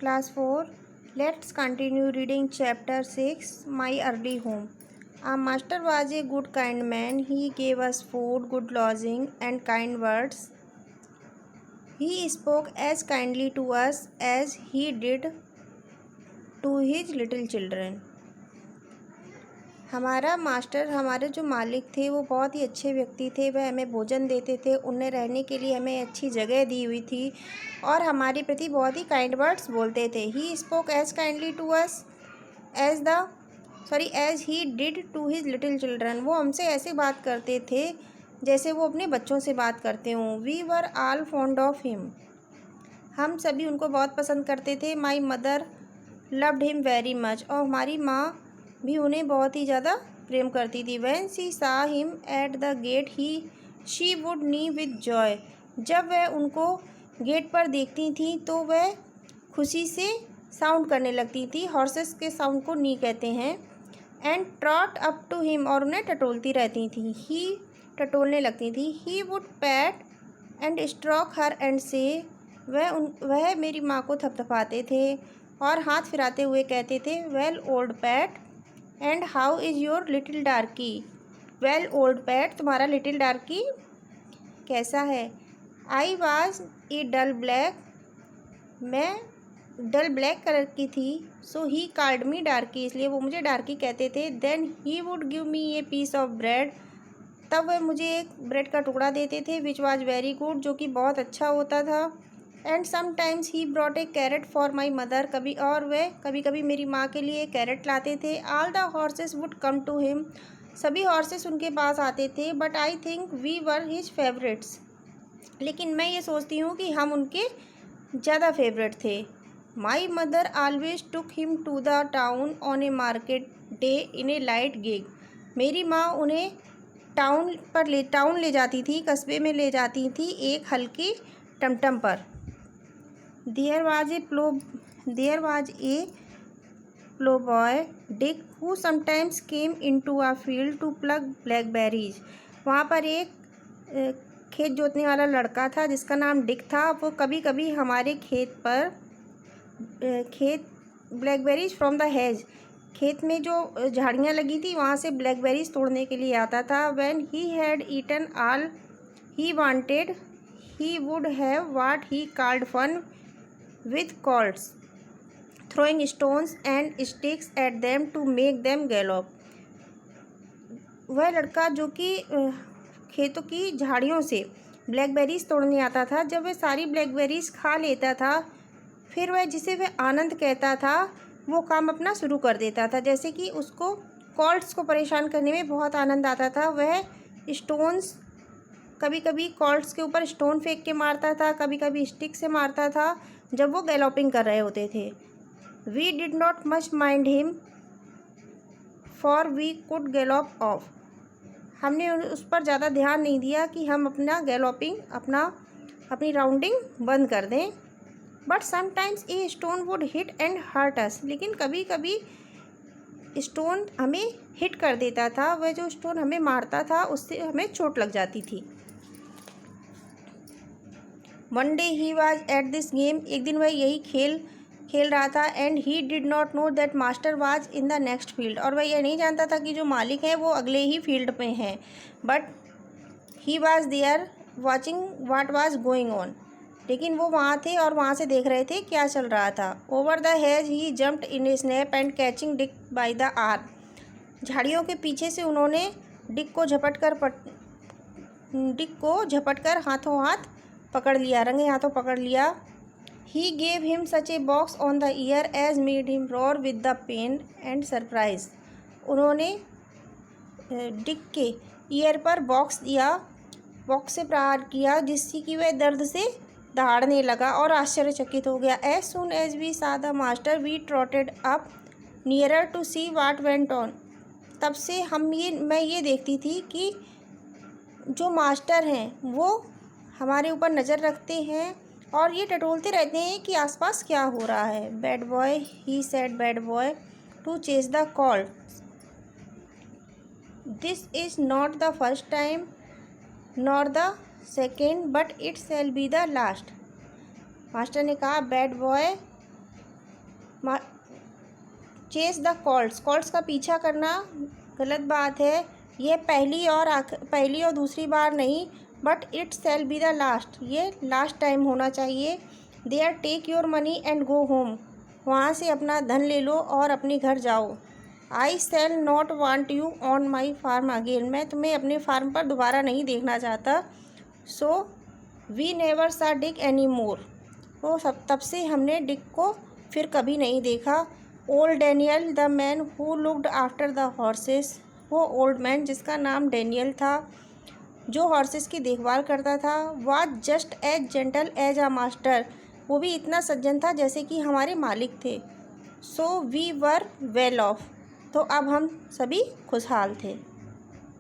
Class 4. Let's continue reading chapter 6, My Early Home. Our master was a good kind man. He gave us food, good lodging, and kind words. He spoke as kindly to us as he did to his little children. हमारा master, हमारे जो मालिक थे, वो बहुत ही अच्छे व्यक्ति थे। वह हमें भोजन देते थे, उन्हें रहने के लिए हमें अच्छी जगह दी हुई थी और हमारे प्रति बहुत ही काइंड वर्ड्स बोलते थे। He spoke as kindly to us as he did to his little children. वो हमसे ऐसे बात करते थे जैसे वो अपने बच्चों से बात करते हों। We were all fond of him. हम सभी उनको बहुत पसंद करते थे। My mother loved him very much. और हमारी माँ भी उन्हें बहुत ही ज़्यादा प्रेम करती थी। When she saw him at the gate she would neigh with joy. जब वह उनको गेट पर देखती थी तो वह खुशी से साउंड करने लगती थी। हॉर्सेस के साउंड को नी कहते हैं। And trot up to him, और उन्हें टटोलती रहती थी। ही टटोलने लगती थी। He would pat and stroke her and say, वह मेरी माँ को थपथपाते थे और हाथ फिराते हुए कहते थे, well old PAT and how is your little डार्की। Well old PAT, तुम्हारा लिटिल डार्की कैसा है। I was a dull black, मैं डल ब्लैक कलर की थी। सो ही कॉल्ड मी डार्की, इसलिए वो मुझे डार्की कहते थे। Then he would give me a piece of bread, तब वह मुझे एक ब्रेड का टुकड़ा देते थे। विच वाज वेरी गुड, जो कि बहुत अच्छा होता था। And sometimes he brought a carrot for my mother, कभी कभी मेरी माँ के लिए कैरेट लाते थे। All the horses would come to him, सभी हॉर्सेस उनके पास आते थे। But I think we were his favourites, लेकिन मैं ये सोचती हूँ कि हम उनके ज़्यादा फेवरेट थे। My mother always took him to the town on a market day in a light gig. मेरी माँ उन्हें टाउन ले जाती थी, कस्बे में ले जाती थी एक हल्की टमटम पर। There was a ploughboy Dick who sometimes came into a field to pluck blackberries. वहाँ पर एक खेत जोतने वाला लड़का था जिसका नाम डिक था। वो कभी कभी हमारे खेत ब्लैकबेरीज फ्रॉम द हेज, खेत में जो झाड़ियाँ लगी थी वहाँ से ब्लैकबेरीज तोड़ने के लिए आता था। When he had eaten all he wanted, he would have what he called fun with colts, throwing stones and sticks at them to make them gallop. वह लड़का जो कि खेतों की झाड़ियों से ब्लैकबेरीज तोड़ने आता था, जब वह सारी ब्लैकबेरीज खा लेता था, फिर वह जिसे वह आनंद कहता था वो काम अपना शुरू कर देता था। जैसे कि उसको कॉल्ट्स को परेशान करने में बहुत आनंद आता था। वह स्टोन्स, कभी कभी कॉल्ट्स के ऊपर स्टोन फेंक के मारता था, कभी कभी स्टिक से मारता था जब वो गैलोपिंग कर रहे होते थे। We did not much mind him for we could gallop off. हमने उस पर ज़्यादा ध्यान नहीं दिया कि हम अपना गैलोपिंग, अपनी राउंडिंग बंद कर दें। But sometimes a stone would hit and hurt us, लेकिन कभी कभी स्टोन हमें हिट कर देता था। वह जो स्टोन हमें मारता था उससे हमें चोट लग जाती थी। One day he was at this game, एक दिन वह यही खेल रहा था। And he did not know that master was in the next field, और वह यह नहीं जानता था कि जो मालिक हैं वो अगले ही फील्ड में हैं। But he was there watching what was going on, लेकिन वो वहाँ थे और वहाँ से देख रहे थे क्या चल रहा था। Over the hedge he jumped in A snap and catching Dick by the arm. झाड़ियों के पीछे से उन्होंने डिक को झपटकर हाथों हाथ पकड़ लिया, रंगे हाथों पकड़ लिया। He gave him such a box on the ear as made him roar with the pain and surprise. उन्होंने डिक के ईयर पर बॉक्स से प्रहार किया जिससे कि वह दर्द से दहाड़ने लगा और आश्चर्यचकित हो गया। As soon as we saw the master we trotted up nearer to see what went on. तब से मैं ये देखती थी कि जो मास्टर हैं वो हमारे ऊपर नज़र रखते हैं और ये टटोलते रहते हैं कि आसपास क्या हो रहा है। Bad boy, he said bad boy to chase the colt, this is not the first time nor the second but it shall be the last. Master ने कहा, bad boy chase the colts, colts का पीछा करना गलत बात है। ये पहली और दूसरी बार नहीं, but it shall be the last, ये लास्ट टाइम होना चाहिए। There take your money and go home, वहाँ से अपना धन ले लो और अपने घर जाओ। I shall not want you on my farm again, मैं तुम्हें अपने फार्म पर दोबारा नहीं देखना चाहता। So we never saw Dick any more, वो तब से हमने डिक को फिर कभी नहीं देखा। Old Daniel the man who looked after the horses, वो ओल्ड मैन जिसका नाम डैनियल था, जो हॉर्सेस की देखभाल करता था, was just as gentle as a master, वो भी इतना सज्जन था जैसे कि हमारे मालिक थे। So we were well off, तो अब हम सभी खुशहाल थे।